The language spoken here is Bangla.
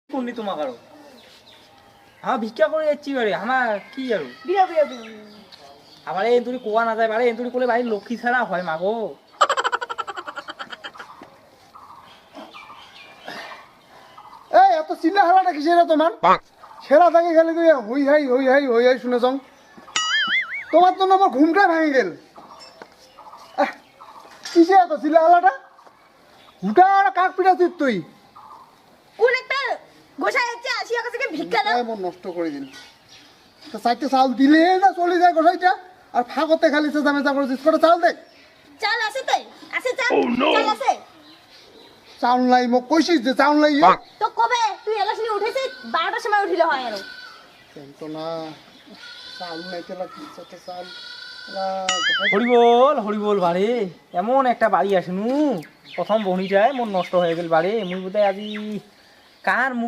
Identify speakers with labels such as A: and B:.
A: কোননি তোমাক আৰু ভিক্ষা কৰি যাচ্ছি বারে আমার কি আৰু আবার এন্তরি কোয়া না যায় বারে এন্তরি কোলে বাড়ির লক্ষ্মী ছাড়া হয় মাগো
B: এই এত চিল্লা হালাটা কিসের তোমার সেরা থাকে গেলে তুই হই হাই শুনে যাও তোমার জন্য আমার ঘুমটা ভেঙে গেল কিসে এত চিল্লা হালাটা হুটা আর কাক পিটাছিস তুই
C: কোন একটা গোসাই হচ্ছে আসি ওর কাছে ভিক্ষা দাও
B: মন নষ্ট করে দিল তো চারটে চাল দিলে না চলে যায় গোসাইটা আর ফাঁকতে খালি চেঁচামেচা করেছিস করে চাল দেখ
C: চাল আছে তাই আছে চাল চাল আছে
B: চাউল নাই মোক কইছিস যে চাউল নাই
C: তো কবে তুই এলাসনি উঠেছিস 12টার সময় উঠিলে হয় আর
B: তো না চাউল নাই তেলা কি চাল
A: হরিবল বারে এমন একটা বাড়ি আসেনু প্রথম বনিটায় মন নষ্ট হয়ে গেল বারে মুই বোধহয় আজি কার মুখ